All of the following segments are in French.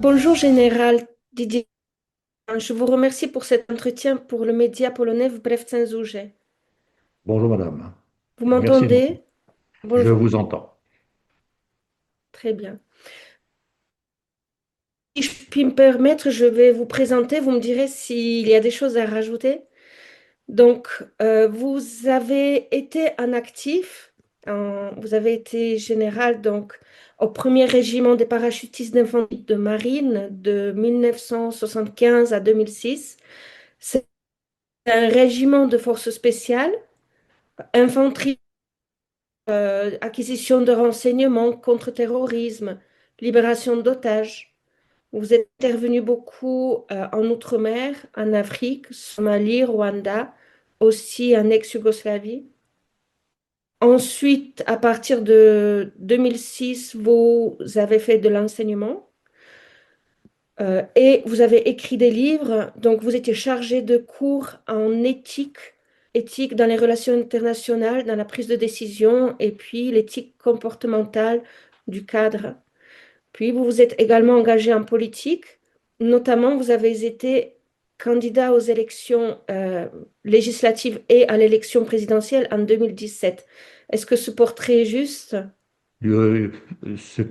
Bonjour, Général Didier. Je vous remercie pour cet entretien pour le média polonais Wbrew Cenzurze. Bonjour madame. Vous Merci de m'entendre. m'entendez? Je Bonjour. vous entends. Très bien. Si je puis me permettre, je vais vous présenter. Vous me direz s'il y a des choses à rajouter. Donc, vous avez été un actif, vous avez été général donc, au premier régiment des parachutistes d'infanterie de marine de 1975 à 2006. C'est un régiment de forces spéciales, infanterie, acquisition de renseignements, contre-terrorisme, libération d'otages. Vous êtes intervenu beaucoup en Outre-mer, en Afrique, Somalie, Rwanda, aussi en ex-Yougoslavie. Ensuite, à partir de 2006, vous avez fait de l'enseignement et vous avez écrit des livres. Donc, vous étiez chargé de cours en éthique, éthique dans les relations internationales, dans la prise de décision et puis l'éthique comportementale du cadre. Puis, vous vous êtes également engagé en politique. Notamment, vous avez été candidat aux élections législatives et à l'élection présidentielle en 2017. Est-ce que ce portrait est juste? Euh,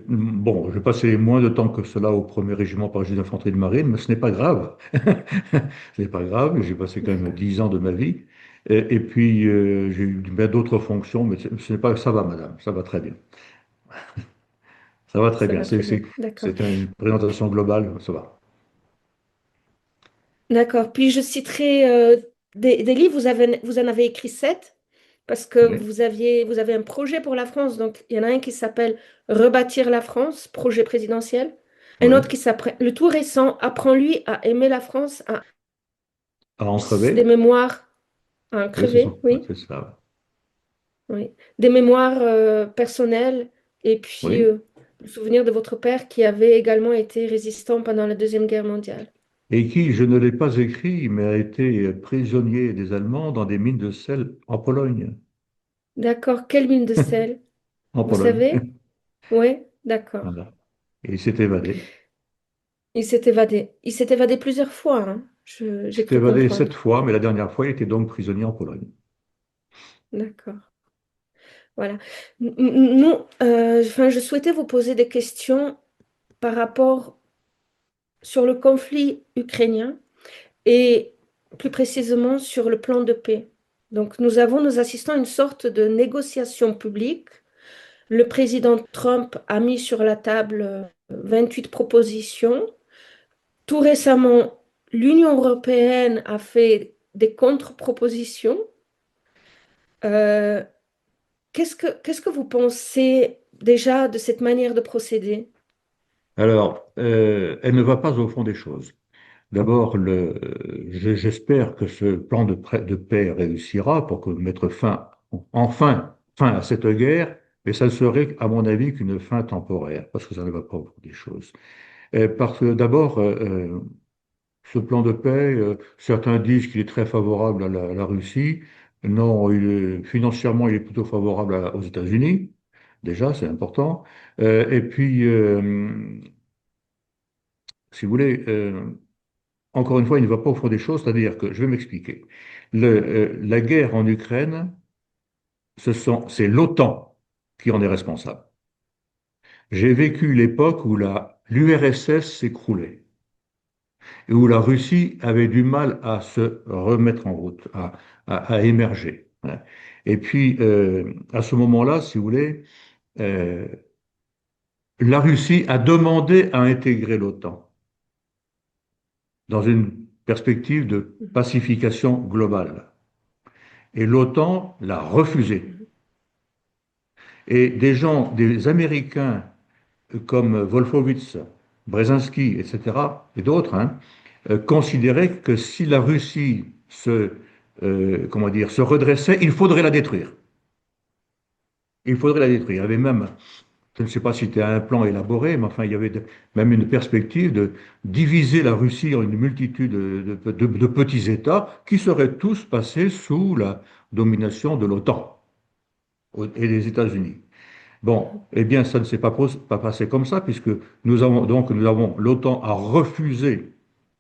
bon, j'ai passé moins de temps que cela au premier régiment parachutiste d'infanterie de marine, mais ce n'est pas grave. Ce n'est pas grave, j'ai passé quand même D'accord. 10 ans de ma vie. Et puis, j'ai eu bien d'autres fonctions, mais ce n'est pas, ça va, madame, ça va très bien. Ça va très Ça bien. va très bien. D'accord. C'est une présentation globale, ça va. D'accord. Puis je citerai des livres. Vous en avez écrit sept parce que Oui, vous avez un projet pour la France. Donc, il y en a un qui s'appelle Rebâtir la France, projet présidentiel. Un oui. autre qui s'appelle, le tout récent, Apprends-lui à aimer la France, À des entrever? mémoires à un Oui, crevé, ouais, oui. c'est ça. Oui. Des mémoires personnelles et puis Oui. le souvenir de votre père qui avait également été résistant pendant la Deuxième Guerre mondiale. Et qui, je ne l'ai pas écrit, mais a été prisonnier des Allemands dans des mines de sel en Pologne. D'accord. Quelle mine de sel? En Vous Pologne. savez? Oui, d'accord. Voilà. Et il s'est évadé. Il s'est évadé. Il s'est évadé plusieurs fois, hein. Il J'ai s'est cru évadé 7 comprendre. fois, mais la dernière fois, il était donc prisonnier en Pologne. D'accord. Voilà. Nous, enfin, je souhaitais vous poser des questions par rapport sur le conflit ukrainien et plus précisément sur le plan de paix. Donc, nous assistons à une sorte de négociation publique. Le président Trump a mis sur la table 28 propositions. Tout récemment, l'Union européenne a fait des contre-propositions. Euh, qu'est-ce que vous pensez déjà de cette manière de procéder? Alors, elle ne va pas au fond des choses. D'abord, j'espère que ce plan de paix réussira pour mettre fin à cette guerre, mais ça ne serait, à mon avis, qu'une fin temporaire, parce que ça ne va pas au fond des choses. Parce que d'abord, ce plan de paix, certains disent qu'il est très favorable à la Russie. Non, financièrement, il est plutôt favorable aux États-Unis. Déjà, c'est important. Et puis, si vous voulez, encore une fois, il ne va pas au fond des choses, c'est-à-dire que, je vais m'expliquer. La guerre en Ukraine, c'est l'OTAN qui en est responsable. J'ai vécu l'époque où l'URSS s'écroulait et où la Russie avait du mal à se remettre en route, à émerger. Hein. Et puis, à ce moment-là, si vous voulez, euh, la Russie a demandé à intégrer l'OTAN dans une perspective de pacification globale. Et l'OTAN l'a refusé. Mhm. Et des Américains comme Wolfowitz, Brzezinski, etc., et d'autres, hein, considéraient que si la Russie comment dire, se redressait, il faudrait la détruire. Il faudrait la détruire. Il y avait même, je ne sais pas si c'était un plan élaboré, mais enfin, il y avait même une perspective de diviser la Russie en une multitude de petits États qui seraient tous passés sous la domination de l'OTAN et des États-Unis. Bon, eh bien, ça ne s'est pas passé comme ça, puisque nous avons l'OTAN a refusé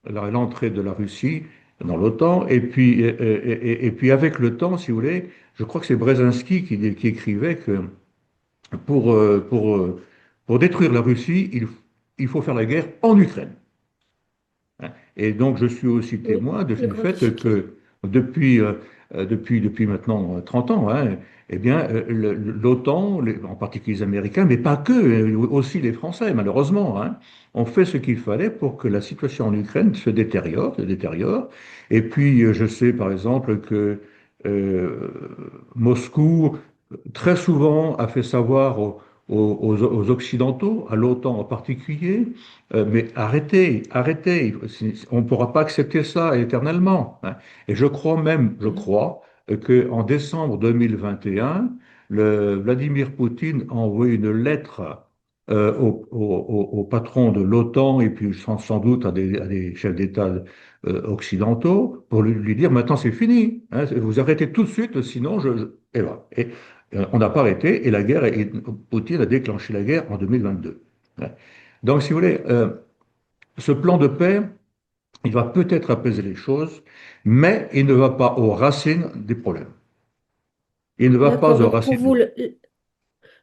l'entrée de la Russie dans l'OTAN, et puis avec le temps, si vous voulez, je crois que c'est Brzezinski qui écrivait que pour, euh, pour, euh, pour détruire la Russie, il faut faire la guerre en Ukraine. Hein. Et donc, je suis aussi Oui, témoin le du grand fait échiquier. que depuis maintenant 30 ans, hein, eh bien, l'OTAN, en particulier les Américains, mais pas que, aussi les Français, malheureusement, hein, ont fait ce qu'il fallait pour que la situation en Ukraine se détériore. Et puis, je sais, par exemple, que euh, Moscou, très souvent, a fait savoir aux Occidentaux, à l'OTAN en particulier, mais arrêtez, arrêtez, on ne pourra pas accepter ça éternellement, hein. Et je Mhm. crois, qu'en décembre 2021, Vladimir Poutine a envoyé une lettre au patron de l'OTAN et puis sans doute à des chefs d'État occidentaux pour lui dire maintenant c'est fini, hein, vous arrêtez tout de suite, sinon et voilà. Et on n'a pas arrêté et Poutine a déclenché la guerre en 2022. Hein. Donc, si vous voulez, ce plan de paix, il va peut-être apaiser les choses, mais il ne va pas aux racines des problèmes. Il ne va D'accord. pas aux Donc racines.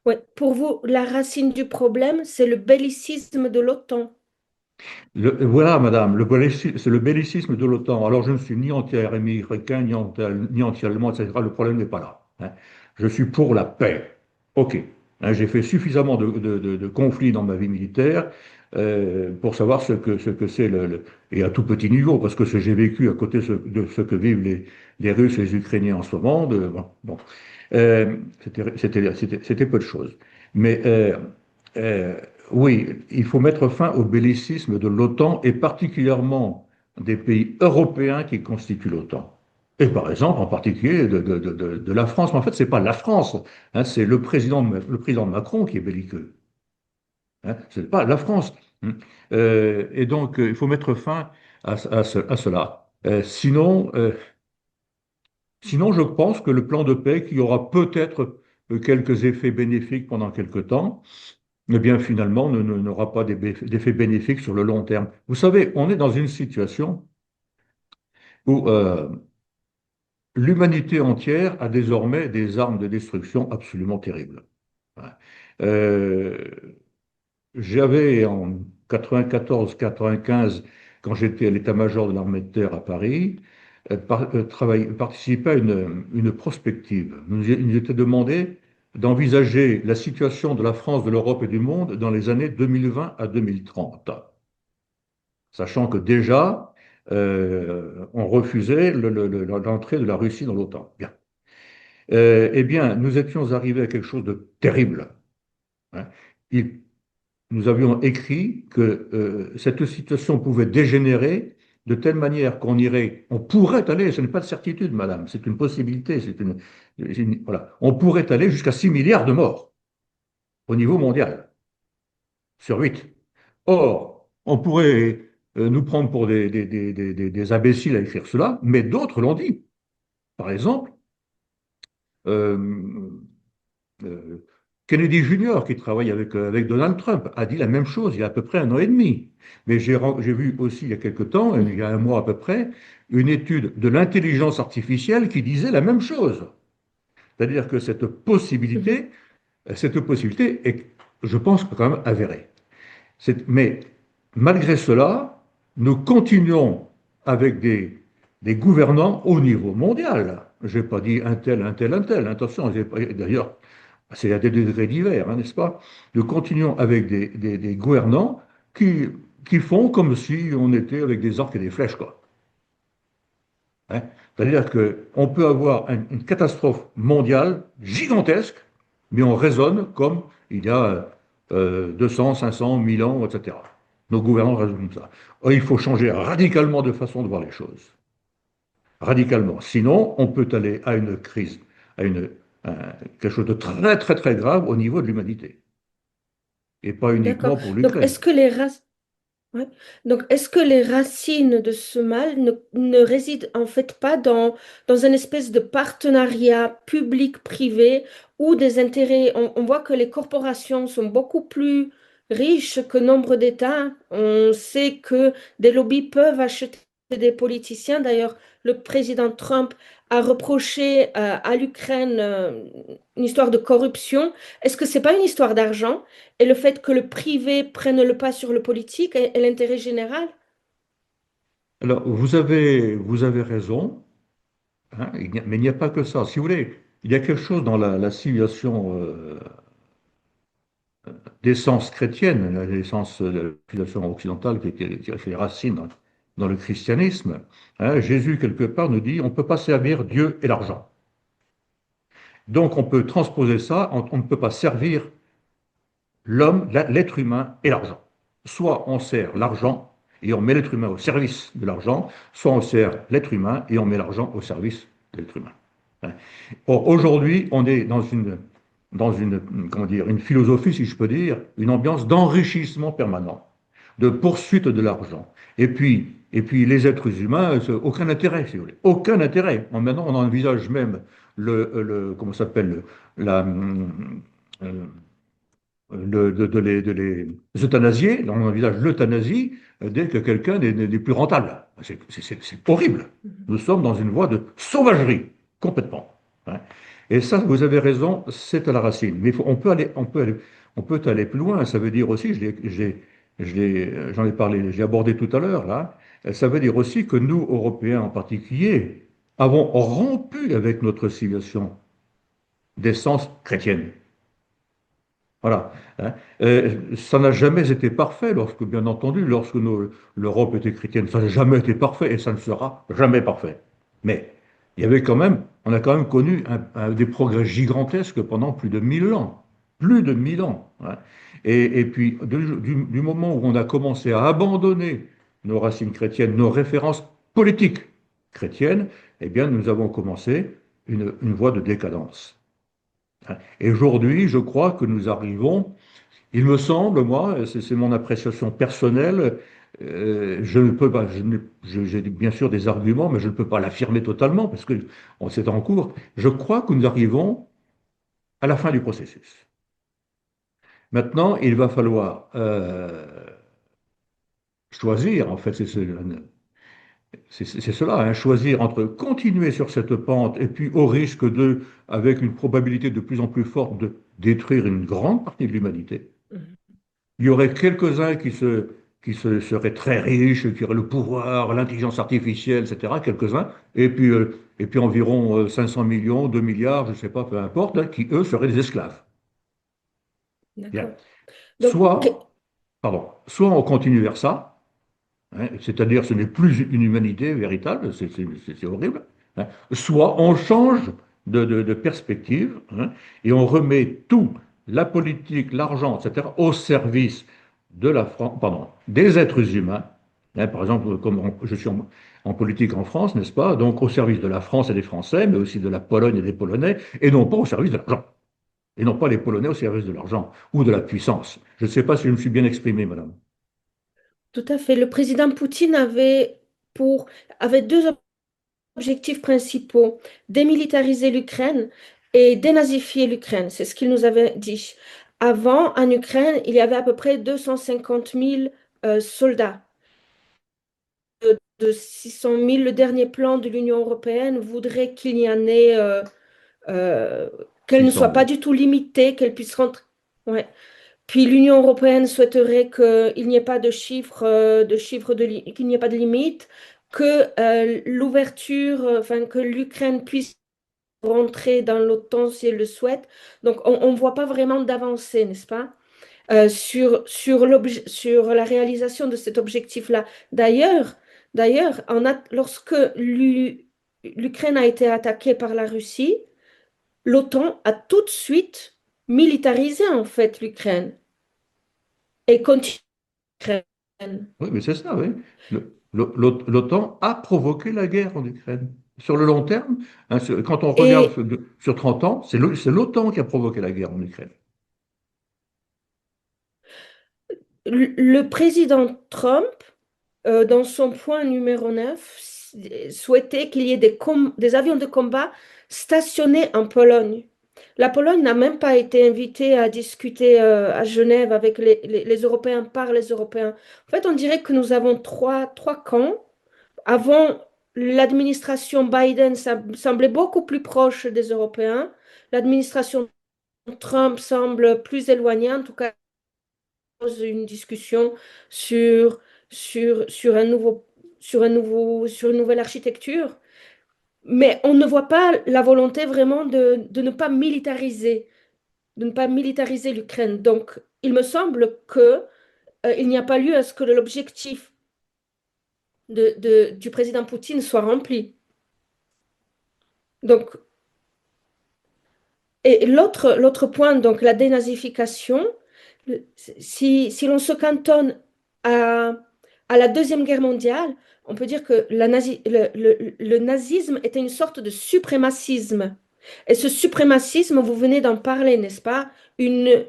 ouais, pour vous, la racine du problème, c'est le bellicisme de l'OTAN. Voilà, madame, c'est le bellicisme de l'OTAN. Alors, je ne suis ni anti-américain, ni anti-allemand, etc. Le problème n'est pas là, hein. Je suis pour la paix. OK. Hein, j'ai fait suffisamment de conflits dans ma vie militaire pour savoir ce que c'est, et à tout petit niveau, parce que j'ai vécu à côté de ce que vivent les Russes et les Ukrainiens en ce moment. Bon. C'était peu de choses. Mais euh, oui, il faut mettre fin au bellicisme de l'OTAN et particulièrement des pays européens qui constituent l'OTAN. Et par exemple, en particulier de la France. Mais en fait, c'est pas la France, hein, c'est le président Macron qui est belliqueux. Hein, c'est pas la France. Hein. Et donc, il faut mettre fin à cela. Sinon, je pense que le plan de paix, qui aura peut-être quelques effets bénéfiques pendant quelque temps, eh bien, finalement, n'aura pas d'effet bénéfique sur le long terme. Vous savez, on est dans une situation où l'humanité entière a désormais des armes de destruction absolument terribles. Ouais. Euh, J'avais en 94-95, quand j'étais à l'état-major de l'armée de terre à Paris, participé à une prospective. Il nous était demandé d'envisager la situation de la France, de l'Europe et du monde dans les années 2020 à 2030, sachant que déjà, on refusait l'entrée de la Russie dans l'OTAN. Bien. Eh bien, nous étions arrivés à quelque chose de terrible, hein. Il Nous avions écrit que cette situation pouvait dégénérer de telle manière on pourrait aller, ce n'est pas de certitude, madame, c'est une possibilité, voilà, on pourrait aller jusqu'à 6 milliards de morts au niveau mondial, sur 8. Or, on pourrait nous prendre pour des imbéciles à écrire cela, mais d'autres l'ont dit. Par exemple, euh, Euh, Kennedy Junior, qui travaille avec Donald Trump, a dit la même chose il y a à peu près un an et demi. Mais j'ai vu aussi il y a quelque temps, il y a un mois à peu près, une étude de l'intelligence artificielle qui disait la même chose. C'est-à-dire que Mhm. cette possibilité est, je pense, quand même avérée. Mais malgré cela, nous continuons avec des gouvernants au niveau mondial. Je n'ai pas dit un tel, un tel, un tel. Attention, d'ailleurs, c'est à des degrés divers, hein, n'est-ce pas? Nous continuons avec des gouvernants qui, qui font comme si on était avec des arcs et des flèches, quoi. Hein. C'est-à-dire qu'on peut avoir une catastrophe mondiale gigantesque, mais on raisonne comme il y a 200, 500, 1000 ans, etc. Nos gouvernants raisonnent comme ça. Or, il faut changer radicalement de façon de voir les choses. Radicalement. Sinon, on peut aller à une crise, à quelque chose de très, très, très grave au niveau de l'humanité. Et pas uniquement D'accord. pour Donc, l'Ukraine. est-ce que les races... Ouais. Donc, est-ce que les racines de ce mal ne résident en fait pas dans une espèce de partenariat public-privé ou des intérêts? On voit que les corporations sont beaucoup plus riches que nombre d'États. On sait que des lobbies peuvent acheter des politiciens. D'ailleurs, le président Trump a reproché à l'Ukraine une histoire de corruption. Est-ce que c'est pas une histoire d'argent? Et le fait que le privé prenne le pas sur le politique et l'intérêt général? Alors, vous avez raison, hein, mais il n'y a pas que ça. Si vous voulez, il y a quelque chose dans la civilisation d'essence chrétienne, l'essence de la civilisation occidentale qui a fait racines dans le christianisme. Hein. Jésus, quelque part, nous dit on ne peut pas servir Dieu et l'argent. Donc, on peut transposer ça, on ne peut pas servir l'homme, l'être humain et l'argent. Soit on sert l'argent et on met l'être humain au service de l'argent, soit on sert l'être humain et on met l'argent au service de l'être humain. Hein. Or, aujourd'hui, on est dans une, comment dire, une philosophie, si je peux dire, une ambiance d'enrichissement permanent, de poursuite de l'argent. Et puis les êtres humains, aucun intérêt, si vous voulez. Aucun intérêt. Maintenant, on envisage même comment ça s'appelle, la, euh, de les euthanasier. On envisage l'euthanasie dès que quelqu'un n'est plus rentable. C'est horrible. Mhm. Nous sommes dans une voie de sauvagerie, complètement. Hein. Et ça, vous avez raison, c'est à la racine. Mais on peut aller plus loin. Ça veut dire aussi, j'en ai parlé, j'ai abordé tout à l'heure, là, ça veut dire aussi que nous, Européens en particulier, avons rompu avec notre civilisation d'essence chrétienne. Voilà. Hein. Ça n'a jamais été parfait lorsque, bien entendu, l'Europe était chrétienne. Ça n'a jamais été parfait et ça ne sera jamais parfait. Mais il y avait quand même, on a quand même connu des progrès gigantesques pendant plus de 1000 ans. Plus de 1000 ans. Hein. Et puis, du moment où on a commencé à abandonner nos racines chrétiennes, nos références politiques chrétiennes, eh bien, nous avons commencé une voie de décadence. Hein. Et aujourd'hui, je crois que nous arrivons, il me semble, moi, c'est mon appréciation personnelle, je ne peux pas, j'ai bien sûr des arguments, mais je ne peux pas l'affirmer totalement parce que c'est en cours. Je crois que nous arrivons à la fin du processus. Maintenant, il va falloir choisir, en fait, c'est cela, hein, choisir entre continuer sur cette pente et puis au risque de, avec une probabilité de plus en plus forte, de détruire une grande partie de l'humanité. Mhm. Il y aurait quelques-uns seraient très riches, qui auraient le pouvoir, l'intelligence artificielle, etc. Quelques-uns. Et puis environ 500 millions, 2 milliards, je ne sais pas, peu importe, hein, qui eux seraient des esclaves. Bien. D'accord. Donc, Soit on continue vers ça, hein, c'est-à-dire ce n'est plus une humanité véritable, c'est horrible. Hein. Soit on change de perspective, hein, et on remet tout, la politique, l'argent, etc., au service de la France, pardon, des êtres humains. Hein. Par exemple, comme je suis en politique en France, n'est-ce pas? Donc au service de la France et des Français, mais aussi de la Pologne et des Polonais, et non pas au service de l'argent. Et non pas les Polonais au service de l'argent ou de la puissance. Je ne sais pas si je me suis bien exprimé, madame. tout à fait. Le président Poutine pour, avait deux objectifs principaux, démilitariser l'Ukraine et dénazifier l'Ukraine. C'est ce qu'il nous avait dit. Avant, en Ukraine, il y avait à peu près 250 000 soldats. De 600 000, le dernier plan de l'Union européenne voudrait qu'il y en ait, euh, qu'elle ne 600 soit pas 000. du tout limitée, qu'elle puisse rentrer. Ouais. Puis l'Union européenne souhaiterait qu'il n'y ait pas de chiffre, qu'il n'y ait pas de limite, que l'ouverture, enfin que l'Ukraine puisse rentrer dans l'OTAN si elle le souhaite. Donc on ne voit pas vraiment d'avancée, n'est-ce pas? Sur la réalisation de cet objectif-là. D'ailleurs, lorsque l'Ukraine a été attaquée par la Russie, l'OTAN a tout de suite militarisé en fait l'Ukraine et continue l'Ukraine. Oui, mais c'est ça, oui. L'OTAN a provoqué la guerre en Ukraine. Sur le long terme, hein, quand on regarde Et, sur 30 ans, c'est l'OTAN qui a provoqué la guerre en Ukraine. le président Trump, dans son point numéro 9, souhaitait qu'il y ait des avions de combat stationnés en Pologne. La Pologne n'a même pas été invitée à discuter à Genève avec les Européens par les Européens. En fait, on dirait que nous avons trois camps. Avant, l'administration Biden semblait beaucoup plus proche des Européens. L'administration Trump semble plus éloignée, en tout cas, une discussion sur, sur un sur une nouvelle architecture. Mais on ne voit pas la volonté vraiment de ne pas militariser, de ne pas militariser l'Ukraine. Donc, il me semble que, il n'y a pas lieu à ce que l'objectif du président Poutine soit rempli. Donc, et l'autre point, donc la dénazification, si l'on se cantonne à, à la Deuxième Guerre mondiale, on peut dire que le nazisme était une sorte de suprémacisme. Et ce suprémacisme, vous venez d'en parler, n'est-ce pas? Une,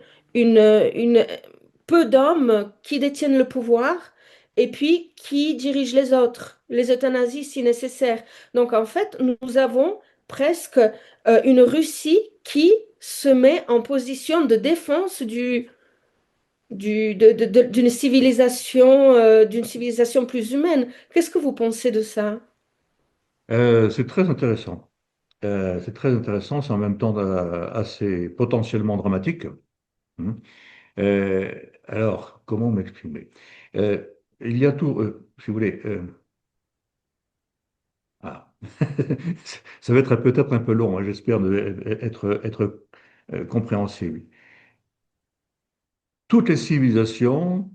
peu d'hommes qui détiennent le pouvoir et puis qui dirigent les autres, les euthanasies si nécessaire. Donc en fait, nous avons presque une Russie qui se met en position de défense d'une civilisation plus humaine. Qu'est-ce que vous pensez de ça? C'est très intéressant. C'est très intéressant, c'est en même temps assez potentiellement dramatique. Hein. Alors, comment m'exprimer? Euh, il y a tout, si vous voulez. Ah. Ça va être peut-être un peu long, hein, j'espère être compréhensible. Toutes les civilisations,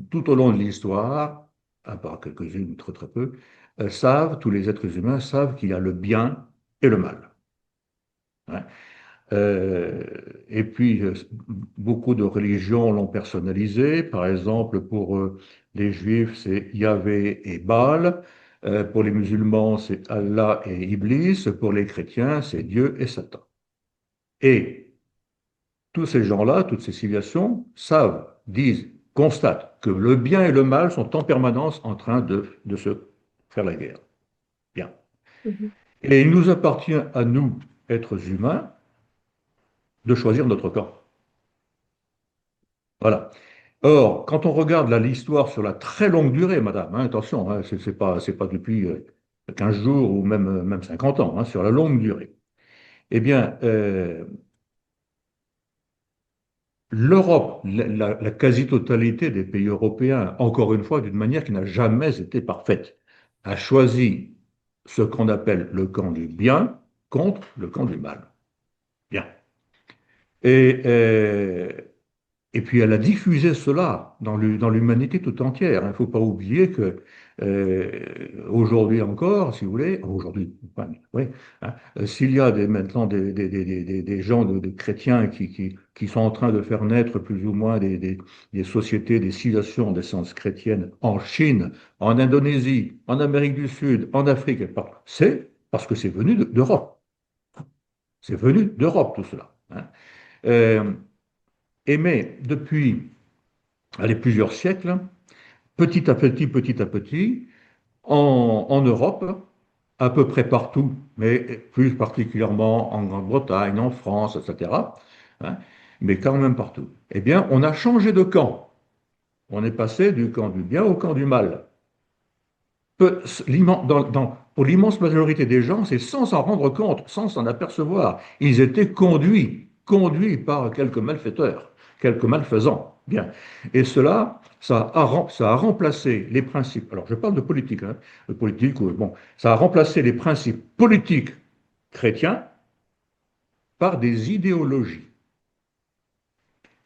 tout au long de l'histoire, à part quelques-unes, très très peu, savent, tous les êtres humains savent qu'il y a le bien et le mal. Hein. Euh, et puis, beaucoup de religions l'ont personnalisé. Par exemple, pour les Juifs, c'est Yahvé et Baal. Pour les musulmans, c'est Allah et Iblis. Pour les chrétiens, c'est Dieu et Satan. Et tous ces gens-là, toutes ces civilisations, savent, disent, constatent que le bien et le mal sont en permanence en train de se faire la guerre. Bien. Mhm, Et il nous appartient à nous, êtres humains, de choisir notre camp. Voilà. Or, quand on regarde là l'histoire sur la très longue durée, madame, hein, attention, hein, c'est pas depuis 15 jours ou même 50 ans, hein, sur la longue durée, eh bien, l'Europe, la quasi-totalité des pays européens, encore une fois, d'une manière qui n'a jamais été parfaite, a choisi ce qu'on appelle le camp du bien contre le camp du mal. Bien. Et, euh, Et puis elle a diffusé cela dans l'humanité tout entière. Il ne faut pas oublier que aujourd'hui encore, si vous voulez, aujourd'hui, enfin, oui, hein, s'il y a maintenant des gens, des chrétiens qui sont en train de faire naître plus ou moins des sociétés, des civilisations d'essence chrétienne en Chine, en Indonésie, en Amérique du Sud, en Afrique, c'est parce que c'est venu d'Europe. C'est venu d'Europe tout cela. Hein. Euh, mais depuis allez, plusieurs siècles, petit à petit, en Europe, à peu près partout, mais plus particulièrement en Grande-Bretagne, en France, etc., hein, mais quand même partout, eh bien, on a changé de camp. On est passé du camp du bien au camp du mal. Pour l'immense majorité des gens, c'est sans s'en rendre compte, sans s'en apercevoir. Ils étaient conduits par quelques malfaiteurs, quelques malfaisants. Bien. Et cela, ça a remplacé les principes. Alors, je parle de politique, hein, de politique, bon, ça a remplacé les principes politiques chrétiens par des idéologies.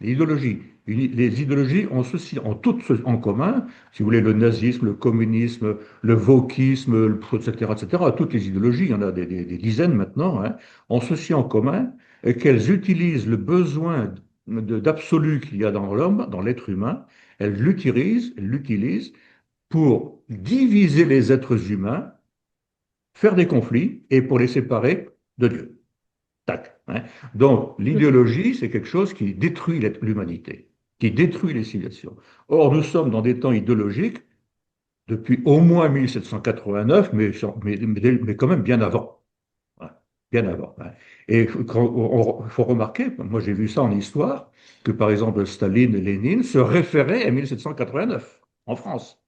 Les idéologies ont ceci, ont toutes en commun, si vous voulez, le nazisme, le communisme, le wokisme, etc., etc. Toutes les idéologies, il y en a des dizaines maintenant, hein, ont ceci en commun, qu'elles utilisent le besoin d'absolu qu'il y a dans l'homme, dans l'être humain, elles l'utilisent pour diviser les êtres humains, faire des conflits et pour les séparer de Dieu. Tac, hein. Donc, mhm. l'idéologie, c'est quelque chose qui détruit l'humanité. qui détruit les civilisations. Or, nous sommes dans des temps idéologiques depuis au moins 1789, mais quand même bien avant. Ouais, bien avant. Ouais. Et il faut remarquer, moi j'ai vu ça en histoire, que par exemple Staline et Lénine se référaient à 1789 en France.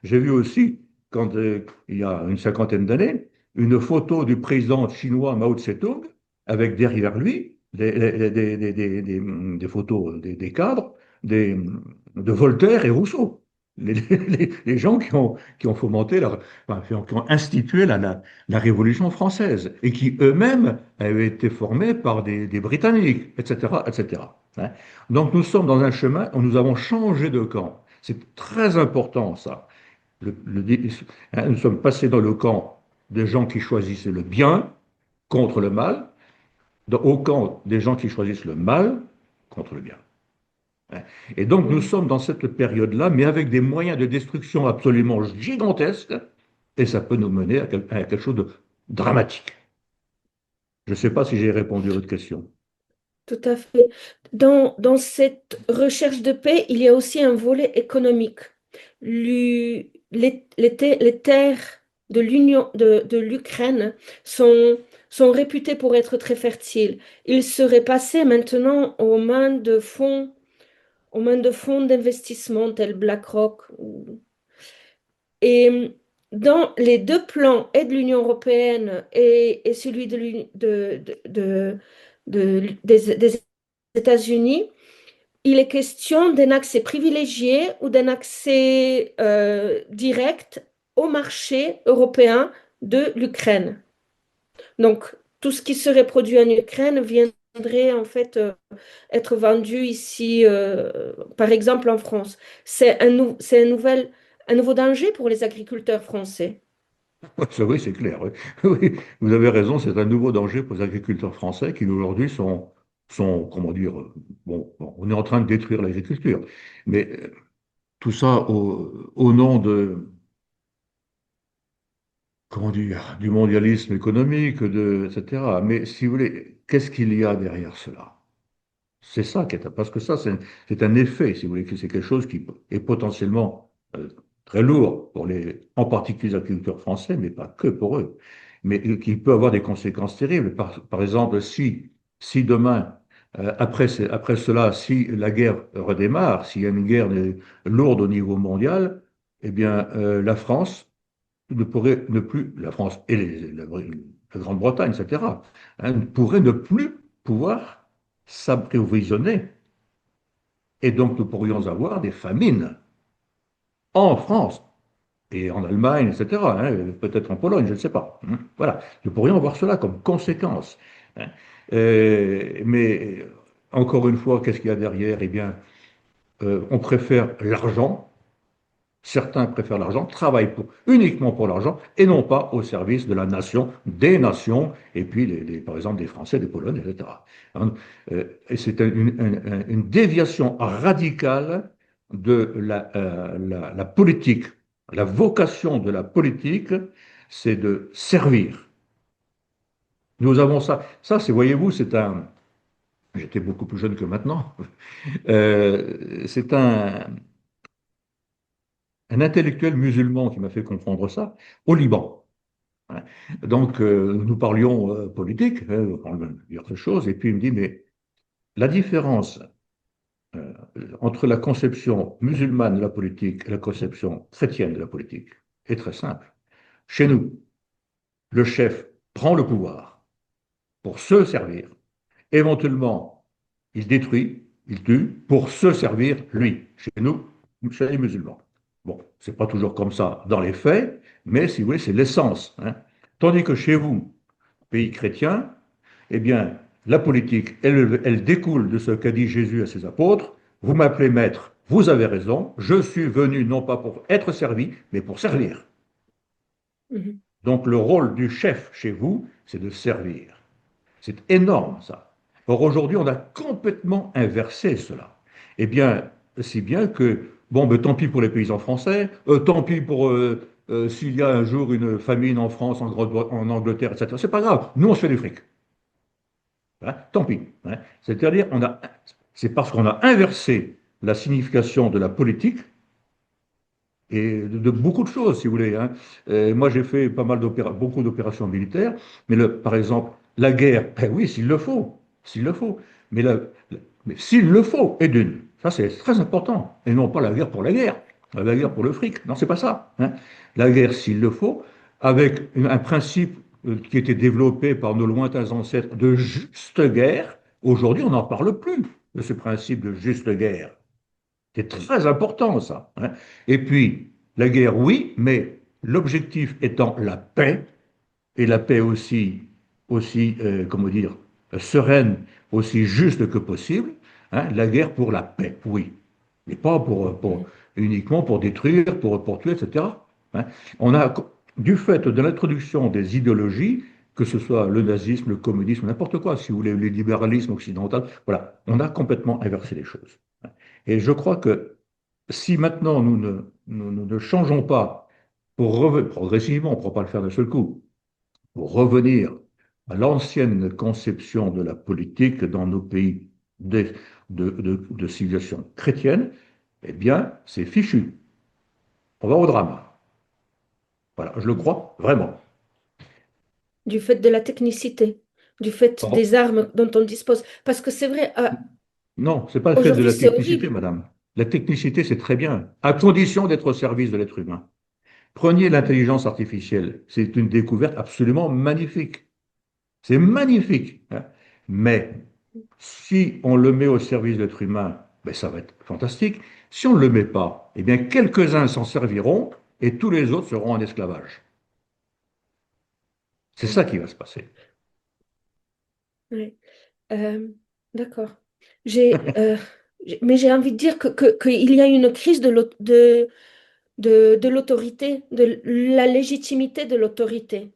J'ai vu aussi, il y a une cinquantaine d'années, une photo du président chinois Mao Tse-tung avec derrière lui des photos des cadres de Voltaire et Rousseau. Les gens qui ont fomenté, enfin, qui ont institué la Révolution française et qui eux-mêmes avaient été formés par des Britanniques, etc., etc. Hein. Donc nous sommes dans un chemin où nous avons changé de camp. C'est très important ça. Nous sommes passés dans le camp des gens qui choisissent le bien contre le mal, au camp des gens qui choisissent le mal contre le bien. Hein. Et donc nous Mhm. sommes dans cette période-là, mais avec des moyens de destruction absolument gigantesques, et ça peut nous mener à quelque chose de dramatique. Je ne sais pas si j'ai répondu à votre question. Tout à fait. Dans cette recherche de paix, il y a aussi un volet économique. Les terres de l'Ukraine sont réputées pour être très fertiles. Ils seraient passés maintenant aux mains de fonds d'investissement tels BlackRock. Et dans les deux plans, et de l'Union européenne et celui des États-Unis, il est question d'un accès privilégié ou d'un accès direct au marché européen de l'Ukraine. Donc, tout ce qui serait produit en Ukraine viendrait en fait être vendu ici, par exemple en France. Un nouveau danger pour les agriculteurs français. Ouais, oui, c'est clair. Oui. Oui, vous avez raison, c'est un nouveau danger pour les agriculteurs français qui aujourd'hui comment dire, bon, on est en train de détruire l'agriculture. Mais tout ça au nom comment dire, du mondialisme économique, etc. Mais si vous voulez, qu'est-ce qu'il y a derrière cela? C'est ça qui est, parce que ça, c'est un effet, si vous voulez, que c'est quelque chose qui est potentiellement très lourd pour en particulier les agriculteurs français, mais pas que pour eux, mais qui peut avoir des conséquences terribles. Par exemple, si demain, après cela, si la guerre redémarre, s'il y a une guerre lourde au niveau mondial, eh bien, la France ne pourrait ne plus, la France et la Grande-Bretagne, etc., hein, pourraient ne plus pouvoir s'approvisionner. Et donc, nous pourrions avoir des famines en France et en Allemagne, etc., hein, peut-être en Pologne, je ne sais pas. Hein. Voilà, nous pourrions avoir cela comme conséquence. Hein. Mais encore une fois, qu'est-ce qu'il y a derrière? Eh bien, on préfère l'argent. Certains préfèrent l'argent, travaillent uniquement pour l'argent et non pas au service de la nation, des nations, et puis par exemple des Français, des Polonais, etc. Hein, et c'est une déviation radicale de la politique. La vocation de la politique, c'est de servir. Nous avons ça. Ça, voyez-vous, c'est un. J'étais beaucoup plus jeune que maintenant. C'est un intellectuel musulman qui m'a fait comprendre ça au Liban. Hein. Donc, nous parlions politique, hein, on parle d'autres choses, et puis il me dit, mais la différence euh, entre la conception musulmane de la politique et la conception chrétienne de la politique est très simple. Chez nous, le chef prend le pouvoir pour se servir. Éventuellement, il détruit, il tue pour se servir lui. Chez nous, chez les musulmans. Bon, c'est pas toujours comme ça dans les faits, mais si vous voulez, c'est l'essence. Hein. Tandis que chez vous, pays chrétien, eh bien, la politique, elle découle de ce qu'a dit Jésus à ses apôtres. Vous m'appelez maître, vous avez raison. Je suis venu non pas pour être servi, mais pour servir. Mhm. Donc le rôle du chef chez vous, c'est de servir. C'est énorme, ça. Or, aujourd'hui, on a complètement inversé cela. Eh bien, si bien que, bon, ben, tant pis pour les paysans français, tant pis pour s'il y a un jour une famine en France, en Angleterre, etc. C'est pas grave. Nous, on se fait du fric. Hein, tant pis. Hein. C'est-à-dire, c'est parce qu'on a inversé la signification de la politique et de beaucoup de choses, si vous voulez, hein. Moi, j'ai fait pas mal beaucoup d'opérations militaires, mais par exemple, la guerre, ben oui, s'il le faut, mais, mais s'il le faut, et d'une, ça c'est très important, et non pas la guerre pour la guerre pour le fric, non, c'est pas ça, hein. La guerre, s'il le faut, avec un principe qui était développé par nos lointains ancêtres de juste guerre, aujourd'hui, on n'en parle plus de ce principe de juste guerre. C'est très important, ça, hein. Et puis, la guerre, oui, mais l'objectif étant la paix, et la paix aussi, comment dire, sereine, aussi juste que possible, hein, la guerre pour la paix, oui. Mais pas uniquement pour détruire, pour tuer, etc., hein. On a, du fait de l'introduction des idéologies, que ce soit le nazisme, le communisme, n'importe quoi, si vous voulez, le libéralisme occidental, voilà, on a complètement inversé les choses, hein. Et je crois que si maintenant nous ne changeons pas progressivement, on ne pourra pas le faire d'un seul coup, pour revenir à l'ancienne conception de la politique dans nos pays de civilisation chrétienne, eh bien, c'est fichu. On va au drame. Voilà, je le crois vraiment. Du fait de la technicité, du fait Pardon. des armes dont on dispose. Parce que c'est vrai, Non, c'est pas le fait de aujourd'hui la c'est technicité, horrible. madame. La technicité, c'est très bien, à condition d'être au service de l'être humain. Prenez l'intelligence artificielle. C'est une découverte absolument magnifique. C'est magnifique, hein. Mais si on le met au service de l'être humain, ben, ça va être fantastique. Si on ne le met pas, eh bien, quelques-uns s'en serviront et tous les autres seront en esclavage. C'est ça qui va se passer. Ouais. Euh, d'accord. J'ai, mais j'ai envie de dire qu'il y a une crise de l'autorité, de la légitimité de l'autorité.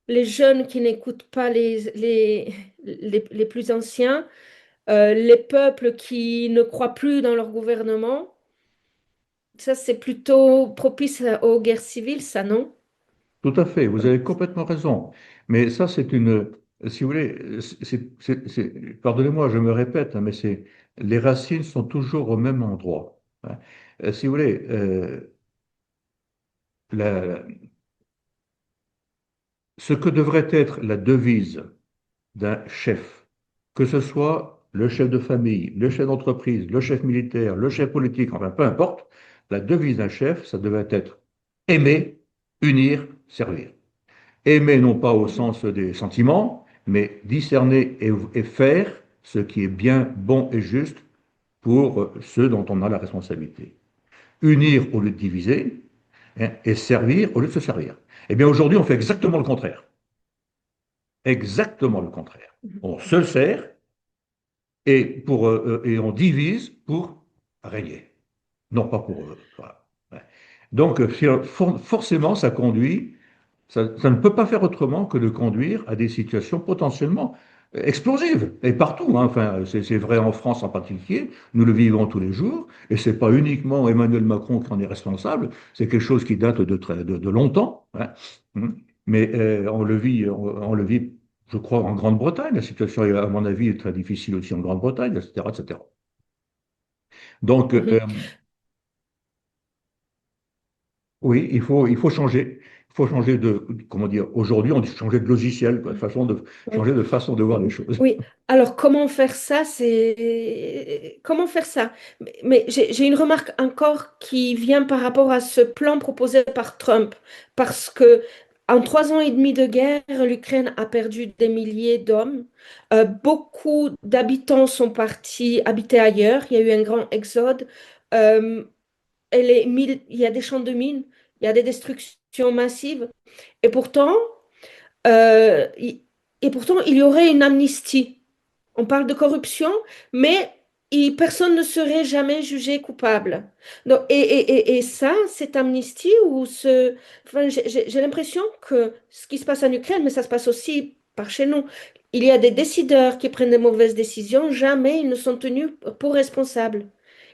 Les jeunes qui n'écoutent pas les plus anciens, les peuples qui ne croient plus dans leur gouvernement, ça c'est plutôt propice aux guerres civiles, ça, non? Tout à fait, vous avez complètement raison. Mais ça, si vous voulez, pardonnez-moi, je me répète, hein, mais les racines sont toujours au même endroit, hein. Si vous voulez, la- ce que devrait être la devise d'un chef, que ce soit le chef de famille, le chef d'entreprise, le chef militaire, le chef politique, enfin peu importe, la devise d'un chef, ça devait être aimer, unir, servir. Aimer non pas au Mhm. sens des sentiments, mais discerner et faire ce qui est bien, bon et juste pour ceux dont on a la responsabilité. Unir au lieu de diviser, hein, et servir au lieu de se servir. Eh bien aujourd'hui, on fait exactement le contraire. Exactement le contraire. On se sert et on divise pour régner, non pas pour... voilà. Ouais. Donc, forcément, ça ne peut pas faire autrement que de conduire à des situations potentiellement explosives, et partout, hein. Enfin, c'est vrai en France en particulier, nous le vivons tous les jours, et c'est pas uniquement Emmanuel Macron qui en est responsable, c'est quelque chose qui date de longtemps, hein. Mm. Mais on le vit, je crois, en Grande-Bretagne. La situation, à mon avis, est très difficile aussi en Grande-Bretagne, etc., etc. Donc, Mhm. oui, il faut changer. Il faut changer comment dire, aujourd'hui, on dit changer de logiciel, quoi, Ouais. changer de façon de voir les choses. Oui, alors comment faire ça? C'est comment faire ça? Mais j'ai une remarque encore qui vient par rapport à ce plan proposé par Trump, parce que en 3 ans et demi de guerre, l'Ukraine a perdu des milliers d'hommes. Beaucoup d'habitants sont partis habiter ailleurs. Il y a eu un grand exode. Euh, il y a des champs de mines, il y a des destructions massives, et pourtant, euh, il- il y aurait une amnistie. On parle de corruption, mais personne ne serait jamais jugé coupable. Donc, et ça, cette amnistie, enfin, j'ai l'impression que ce qui se passe en Ukraine, mais ça se passe aussi par chez nous, il y a des décideurs qui prennent des mauvaises décisions, jamais ils ne sont tenus pour responsables.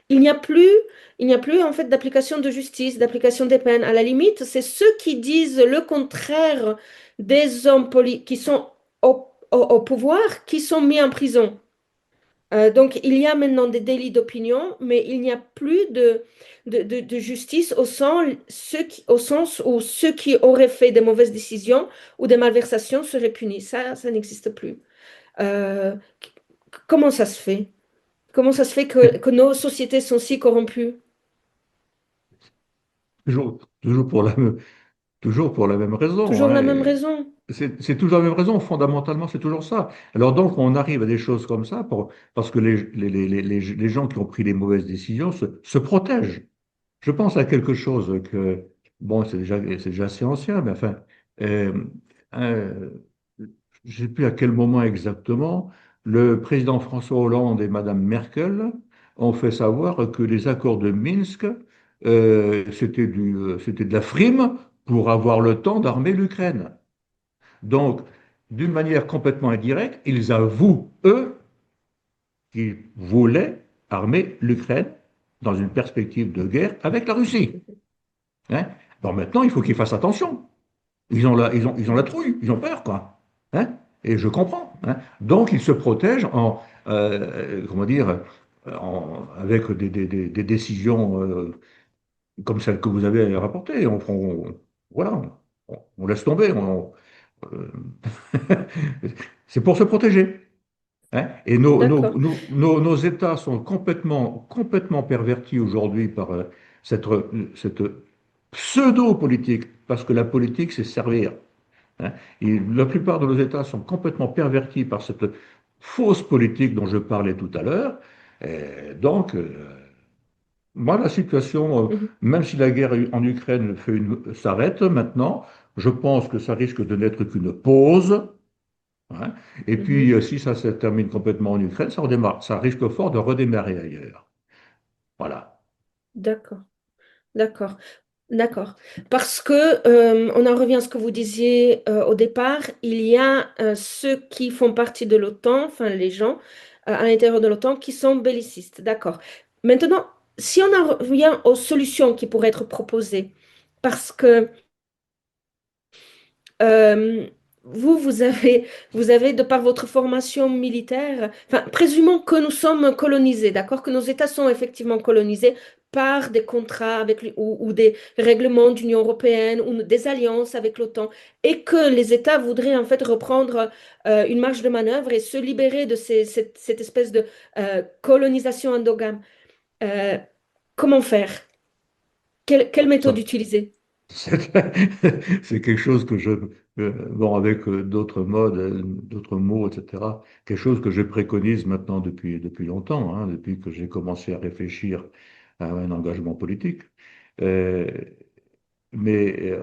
Il n'y a plus, il n'y a plus en fait d'application de justice, d'application des peines. À la limite, c'est ceux qui disent le contraire des hommes qui sont au pouvoir qui sont mis en prison. Donc, il y a maintenant des délits d'opinion, mais il n'y a plus de justice au sens où ceux qui auraient fait des mauvaises décisions ou des malversations seraient punis. Ça n'existe plus. Euh, Comment ça se fait? Comment ça se fait que nos sociétés sont si corrompues? Toujours toujours pour la même raison, Toujours hein. la même raison. C'est toujours la même raison, fondamentalement, c'est toujours ça. Alors donc, on arrive à des choses comme ça parce que les gens qui ont pris les mauvaises décisions se protègent. Je pense à quelque chose que, bon, c'est déjà assez ancien, mais enfin, euh, euh, je ne sais plus à quel moment exactement, le président François Hollande et Madame Merkel ont fait savoir que les accords de Minsk, c'était de la frime pour avoir le temps d'armer l'Ukraine. Donc, d'une manière complètement indirecte, ils avouent, eux, qu'ils voulaient armer l'Ukraine dans une perspective de guerre avec la Russie. Hein. Bon, maintenant, il faut qu'ils Mhm, fassent attention. Ils ont la trouille, ils ont peur, quoi. Hein. Et je comprends. Hein. Donc, ils se protègent comment dire, avec des décisions comme celle que vous avez rapportée. Voilà, on laisse tomber. Euh, c'est pour se protéger. Hein. Et d'accord. nos États sont complètement pervertis aujourd'hui par cette pseudo-politique, parce que la politique, c'est servir. Hein. Et la plupart de nos États sont complètement pervertis par cette fausse politique dont je parlais tout à l'heure. Donc, moi, la situation, Mhm, même si la guerre en Ukraine s'arrête maintenant, je pense que ça risque de n'être qu'une pause. Hein. Et puis, mhm, si ça se termine complètement en Ukraine, ça redémarre. Ça risque fort de redémarrer ailleurs. Voilà. d'accord. D'accord. D'accord. Parce que, on en revient à ce que vous disiez au départ, il y a ceux qui font partie de l'OTAN, enfin les gens à l'intérieur de l'OTAN qui sont bellicistes. D'accord. Maintenant, si on en revient aux solutions qui pourraient être proposées, parce que euh, vous avez, de par votre formation militaire, enfin, présumons que nous sommes colonisés, d'accord? Que nos États sont effectivement colonisés par des contrats ou des règlements d'Union européenne ou des alliances avec l'OTAN, et que les États voudraient en fait reprendre une marge de manœuvre et se libérer de cette espèce de colonisation endogame. Euh, Comment faire? Quelle méthode Ça, utiliser? c'est c'est quelque chose que bon, avec d'autres modes, d'autres mots, etc., quelque chose que je préconise maintenant depuis longtemps, hein, depuis que j'ai commencé à réfléchir à un engagement politique. Euh, mais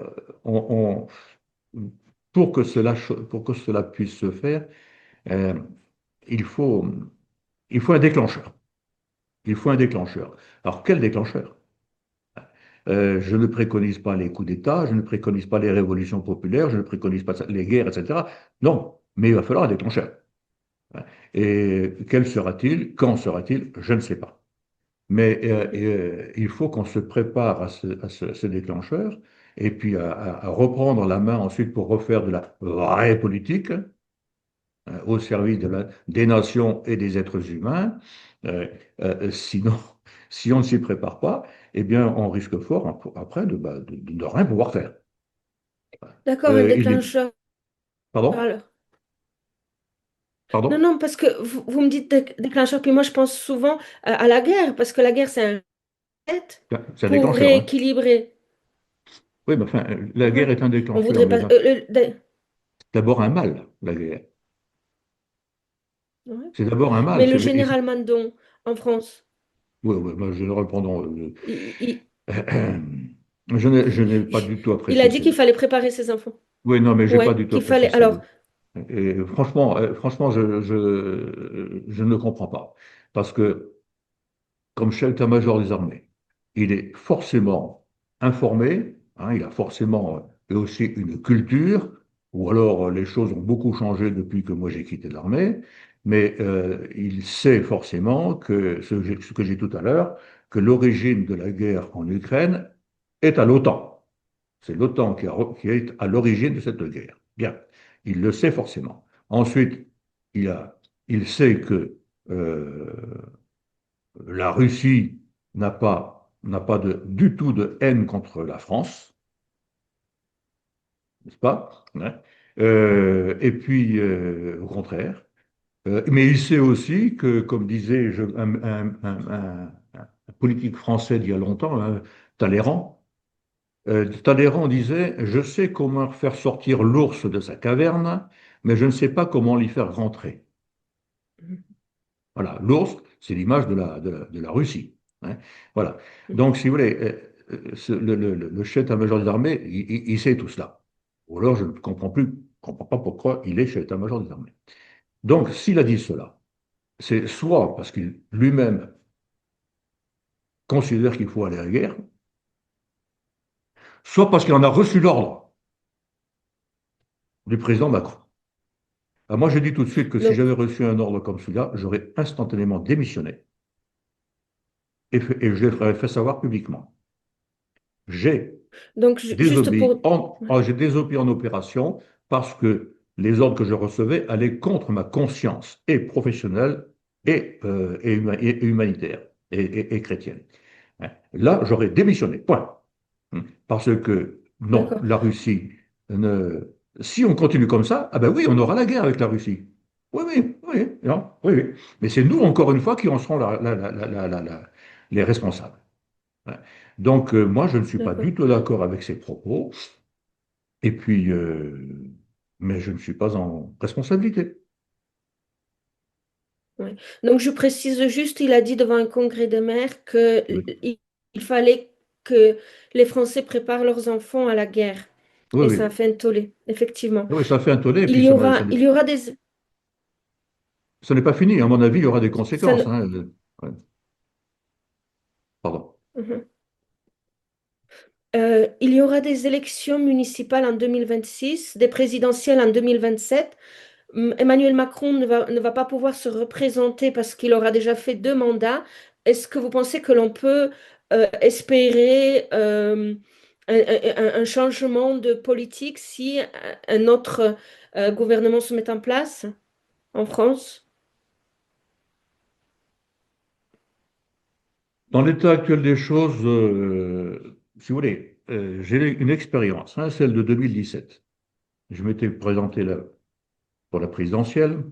pour que pour que cela puisse se faire, euh, il faut, il faut un déclencheur. Il faut un déclencheur. Alors, quel déclencheur? Je ne préconise pas les coups d'État, je ne préconise pas les révolutions populaires, je ne préconise pas les guerres, etc. Non, mais il va falloir un déclencheur. Et quel sera-t-il? Quand sera-t-il? Je ne sais pas. Mais il faut qu'on se prépare ce déclencheur et puis à reprendre la main ensuite pour refaire de la vraie politique au service des nations et des êtres humains. Euh, Sinon, si on ne s'y prépare pas, eh bien, on risque fort après de rien pouvoir faire. D'accord, un Il est... déclencheur. Pardon? Alors. Non, Pardon? non, parce que vous me dites déclencheur, puis moi je pense souvent à la guerre, parce que la guerre c'est un fait C'est un pour déclencheur, hein? rééquilibrer. Oui, mais enfin, la guerre Ouais. est un On déclencheur, voudrait mais pas. c'est d'abord un mal, la guerre. Ouais. C'est d'abord un mal. Mais le général Mandon en France, Oui, oui, moi, je le répondons. il, il- Je n'ai il- pas du tout il a apprécié dit qu'il fallait préparer ses enfants. Oui, non, mais j'ai pas Ouais, du tout qu'il apprécié fallait. ces Alors, mots. Et franchement, je ne comprends pas. Parce que, comme chef d'état-major des armées, il est forcément informé, hein, il a forcément aussi une culture, ou alors les choses ont beaucoup changé depuis que moi j'ai quitté l'armée, mais il sait forcément que ce que j'ai dit tout à l'heure, que l'origine de la guerre en Ukraine est à l'OTAN. C'est l'OTAN qui est à l'origine de cette guerre. Bien, il le sait forcément. Ensuite, il sait que Euh, la Russie n'a pas du tout de haine contre la France, n'est-ce pas? Hein. Et puis, au contraire. Mais il sait aussi que, comme disait un politique français d'il y a longtemps, hein, Talleyrand, Talleyrand disait, je sais comment faire sortir l'ours de sa caverne, mais je ne sais pas comment l'y faire rentrer. Voilà, l'ours, c'est l'image de la Russie. Hein. Voilà. Donc, si vous voulez, le chef d'état-major des armées, il sait tout cela. Ou alors, je ne comprends plus, je ne comprends pas pourquoi il est chef d'état-major des armées. Donc, s'il a dit cela, c'est soit parce qu'il lui-même considère qu'il faut aller à la guerre, soit parce qu'il en a reçu l'ordre du président Macron. Alors moi, je dis tout de suite que si Donc, j'avais reçu un ordre comme celui-là, j'aurais instantanément démissionné et je l'aurais fait savoir publiquement. J'ai juste désobéi pour... j'ai désobéi en opération parce que les ordres que je recevais allaient contre ma conscience et professionnelle et humanitaire et chrétienne. Hein. Là, j'aurais démissionné. Point. Parce que, non, D'accord, la Russie, ne... si on continue comme ça, ah ben oui, on aura la guerre avec la Russie. Oui, oui, oui, non, oui, oui. Mais c'est nous, encore une fois, qui en serons les responsables. Ouais. Donc, moi, je ne suis pas d'accord. du tout d'accord avec ces propos. Et puis, mais je ne suis pas en responsabilité. Ouais. Donc, je précise juste, il a dit devant un congrès des maires Oui, il fallait que les Français préparent leurs enfants à la guerre. oui, Et ça a oui. fait un tollé, effectivement. Oui, ça fait un tollé, et Il puis y aura, il y aura des... ce n'est pas fini. À mon avis, il y aura des ça conséquences. ne- Hein. Ouais, pardon. Mhm. Il y aura des élections municipales en 2026, des présidentielles en 2027. Emmanuel Macron ne va pas pouvoir se représenter parce qu'il aura déjà fait 2 mandats. Est-ce que vous pensez que l'on peut espérer un changement de politique si un autre gouvernement se met en place en France? Dans l'état actuel des choses, si vous voulez, j'ai une expérience, hein, celle de 2017. Je m'étais présenté là pour la présidentielle.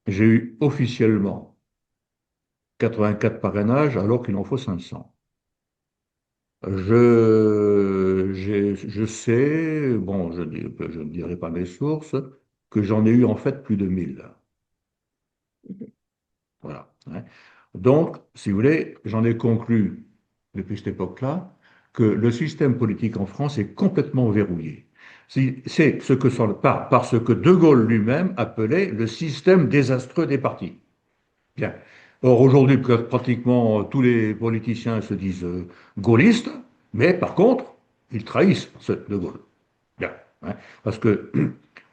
J'ai eu officiellement 84 parrainages alors qu'il en faut 500. Je sais, bon, je ne dirai pas mes sources, que j'en ai eu en fait plus de 1000. Voilà. Hein. Donc, si vous voulez, j'en ai conclu depuis cette époque-là que le système politique en France est complètement verrouillé. C'est ce que par ce que De Gaulle lui-même appelait le système désastreux des partis. Bien. Or, aujourd'hui, pratiquement tous les politiciens se disent gaullistes, mais par contre, ils trahissent De Gaulle. Bien. Hein. Parce que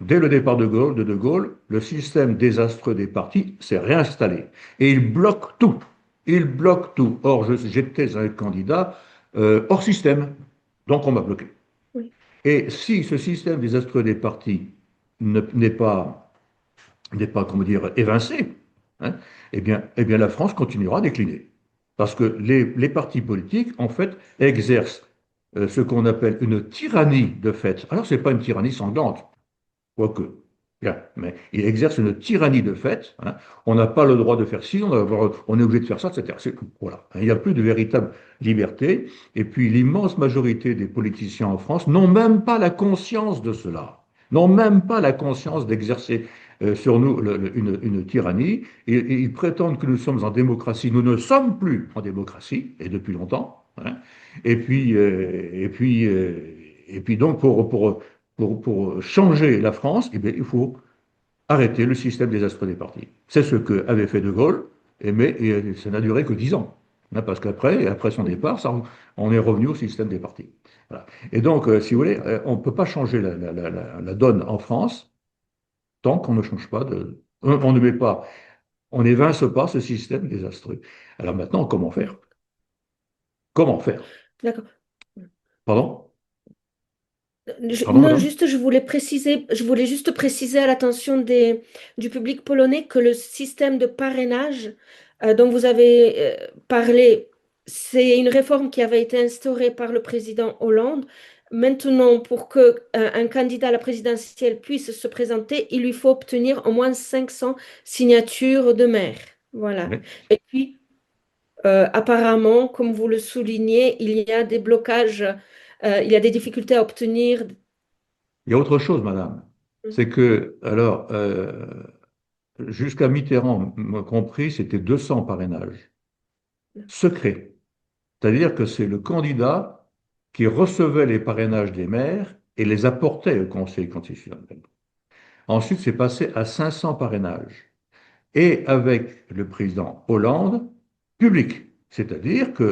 dès le départ de Gaulle, le système désastreux des partis s'est réinstallé. Et il bloque tout. Il bloque tout. Or, j'étais un candidat hors système. Donc, on m'a bloqué. Oui, Et si ce système désastreux des partis n'est pas, comment dire, évincé, hein, eh bien, la France continuera à décliner. Parce que les partis politiques, en fait, exercent ce qu'on appelle une tyrannie de fait. Alors, ce n'est pas une tyrannie sanglante, quoique. Bien, mais il exerce une tyrannie de fait. Hein. On n'a pas le droit de faire ci, on est obligé de faire ça, etc. Voilà. Il n'y a plus de véritable liberté. Et puis l'immense majorité des politiciens en France n'ont même pas la conscience de cela, n'ont même pas la conscience d'exercer sur nous une tyrannie. Et ils prétendent que nous sommes en démocratie. Nous ne sommes plus en démocratie, et depuis longtemps. Hein. Et puis, donc, pour changer la France, eh bien, il faut arrêter le système désastreux des partis. C'est ce qu'avait fait De Gaulle, mais ça n'a duré que 10 ans. Hein, parce après son mhm, départ, on est revenu au système des partis. Voilà. Et donc, si vous voulez, d'accord. on ne peut pas changer la donne en France tant qu'on ne change pas on ne met pas, on n'évince pas ce système désastreux. Alors maintenant, comment faire? Comment faire? D'accord. Pardon? Pardon, Non, madame? juste, je voulais juste préciser à l'attention du public polonais que le système de parrainage dont vous avez parlé, c'est une réforme qui avait été instaurée par le président Hollande. Maintenant, pour que un candidat à la présidentielle puisse se présenter, il lui faut obtenir au moins 500 signatures de maire. Voilà. Oui. Et puis, apparemment, comme vous le soulignez, il y a des blocages, il y a des difficultés à obtenir. Il y a autre chose, madame. C'est que, alors, jusqu'à Mitterrand, compris, c'était 200 parrainages secrets. C'est-à-dire que c'est le candidat qui recevait les parrainages des maires et les apportait au Conseil constitutionnel. Ensuite, c'est passé à 500 parrainages. Et avec le président Hollande, public. C'est-à-dire que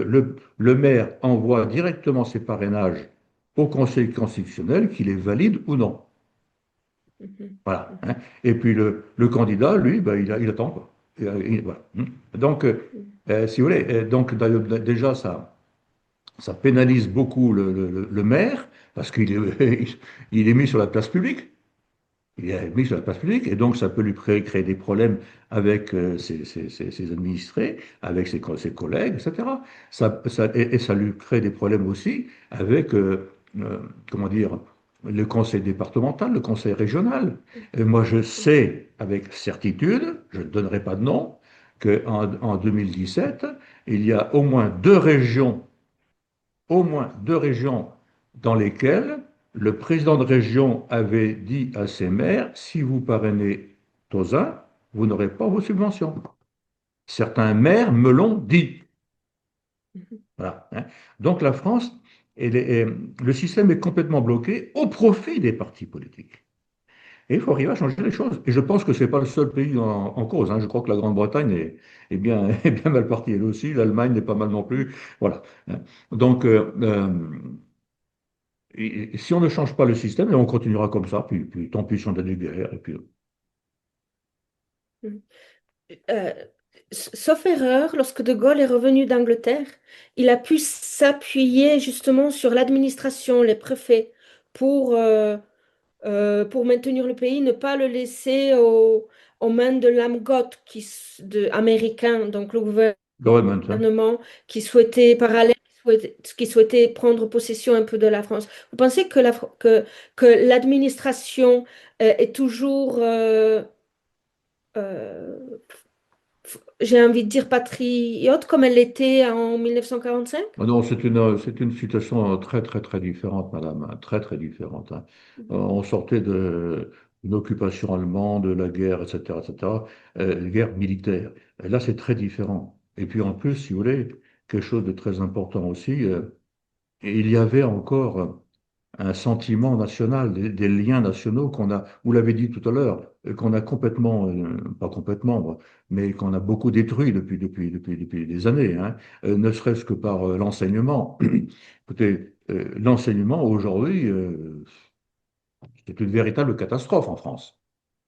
le maire envoie directement ses parrainages au Conseil constitutionnel, qu'il les valide ou non. Mhm, Voilà, hein. mhm, Et puis le candidat, lui, ben, il attend, quoi. Voilà. Donc, mhm. si vous voulez, donc déjà, ça pénalise beaucoup le maire parce qu'il est, il est mis sur la place publique. Il est mis sur la place publique et donc ça peut lui créer des problèmes avec ses administrés, avec ses collègues, etc. Et ça lui crée des problèmes aussi avec, comment dire, le conseil départemental, le conseil régional. Et moi, je sais avec certitude, je ne donnerai pas de nom, qu'en en 2017, il y a au moins deux régions dans lesquelles le président de région avait dit à ses maires, si vous parrainez Tozin, vous n'aurez pas vos subventions. Certains maires me l'ont dit. Voilà, hein. Donc la France, le système est complètement bloqué au profit des partis politiques. Et il faut arriver à changer les choses. Et je pense que ce n'est pas le seul pays en cause, hein. Je crois que la Grande-Bretagne est bien, est bien mal partie elle aussi. L'Allemagne n'est pas mal non plus. Voilà, hein. Donc, et si on ne change pas le système, on continuera comme ça, puis tant pis si on a des guerres. Et puis... Mhm. Euh, Sauf erreur, lorsque De Gaulle est revenu d'Angleterre, il a pu s'appuyer justement sur l'administration, les préfets, pour maintenir le pays, ne pas le laisser aux mains de l'AMGOT américain, donc le Government, hein. gouvernement qui souhaitait parallèle, qui souhaitait prendre possession un peu de la France. Vous pensez que que l'administration est toujours, euh, j'ai envie de dire, patriote comme elle l'était en 1945? Ah non, c'est une situation très, très, très différente, madame, hein, très, très différente, hein. Mhm. On sortait d'une occupation allemande, de la guerre, etc., etc., guerre militaire. Et là, c'est très différent. Et puis en plus, si vous voulez, quelque chose de très important aussi, il y avait encore un sentiment national, des liens nationaux qu'on a, vous l'avez dit tout à l'heure, qu'on a complètement, pas complètement, mais qu'on a beaucoup détruit depuis des années, hein. Ne serait-ce que par l'enseignement. Écoutez, l'enseignement aujourd'hui, c'est une véritable catastrophe en France,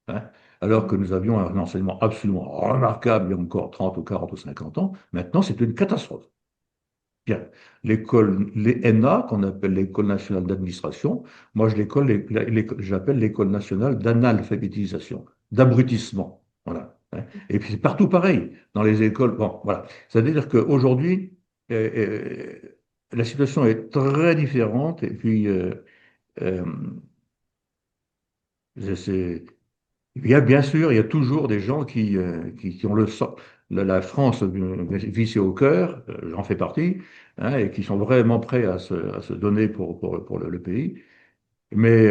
hein. Alors que Mhm. nous avions un enseignement absolument remarquable il y a encore 30 ou 40 ou 50 ans, maintenant c'est une catastrophe. Bien, les ENA, qu'on appelle l'École nationale d'administration, moi j'appelle l'École nationale d'analphabétisation, d'abrutissement. Voilà, hein. Et puis c'est partout pareil, dans les écoles. Bon, voilà. C'est-à-dire qu'aujourd'hui, euh, la situation est très différente. Et puis, euh, c'est- il y a bien sûr, il y a toujours des gens qui ont la France vissée au cœur, j'en fais partie, hein, et qui sont vraiment prêts à se donner pour le pays. Mais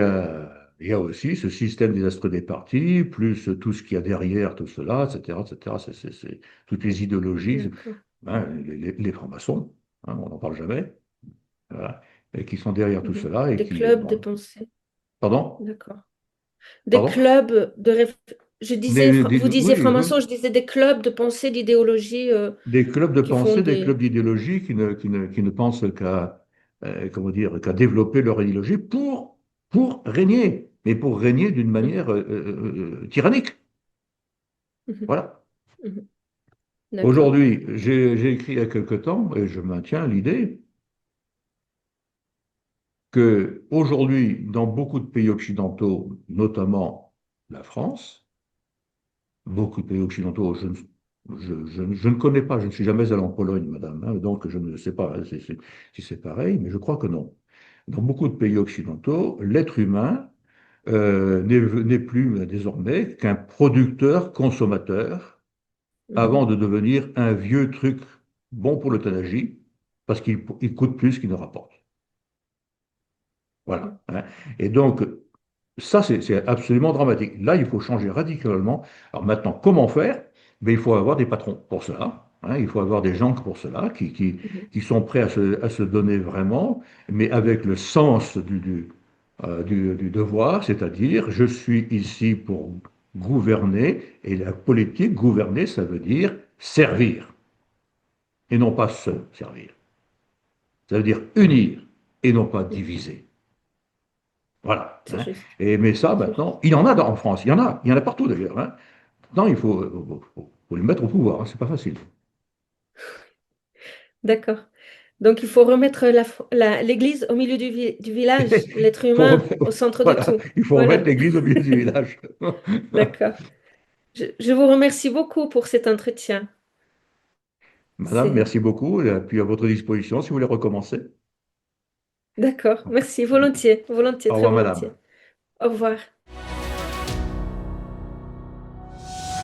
il y a aussi ce système désastreux des partis, plus tout ce qu'il y a derrière tout cela, etc., etc. Toutes les idéologies, D'accord. hein, les francs-maçons, hein, on n'en parle jamais, voilà, et qui sont derrière tout Mhm. cela et Des qui... clubs de bon, pensée. pardon? D'accord. Des Pardon? clubs de Je disais, vous disiez Oui, oui. franc-maçon, je disais des clubs de pensée, d'idéologie Des clubs de qui font pensée, des clubs des. d'idéologie qui ne pensent comment dire, qu'à développer leur idéologie pour régner, mais pour régner d'une Mhm, manière tyrannique. mhm, Voilà. mhm. D'accord. Aujourd'hui, j'ai écrit il y a quelque temps, et je maintiens l'idée, que aujourd'hui, dans beaucoup de pays occidentaux, notamment la France, beaucoup de pays occidentaux, je ne connais pas, je ne suis jamais allé en Pologne, madame, hein, donc je ne sais pas si c'est pareil, mais je crois que non. Dans beaucoup de pays occidentaux, l'être humain n'est plus désormais qu'un producteur-consommateur avant Mhm. de devenir un vieux truc bon pour l'euthanasie, parce qu'il coûte plus qu'il ne rapporte. Mhm. Voilà, hein. Et donc, ça, c'est absolument dramatique. Là, il faut changer radicalement. Alors maintenant, comment faire? Ben, il faut avoir des patrons pour cela, hein. Il faut avoir des gens pour cela Mhm. qui sont prêts à se donner vraiment, mais avec le sens du devoir, c'est-à-dire je suis ici pour gouverner, et la politique, gouverner, ça veut dire servir, et non pas se servir. Ça veut dire unir, et non pas Mhm. diviser. Voilà, C'est hein. juste. Et, mais ça, C'est juste. maintenant, il y en a en France, il y en a partout d'ailleurs, hein. Non, faut les mettre au pouvoir, hein, c'est pas facile. D'accord. Donc, il faut remettre l'église au milieu du village, l'être Faut humain remettre- au centre de voilà, tout. il faut remettre Voilà. l'église au milieu du village. D'accord. Je vous remercie beaucoup pour cet entretien. Madame, C'est... merci beaucoup, et puis à votre disposition si vous voulez recommencer. D'accord. Merci. Volontiers. Volontiers. Au Très revoir, madame. volontiers. Au revoir.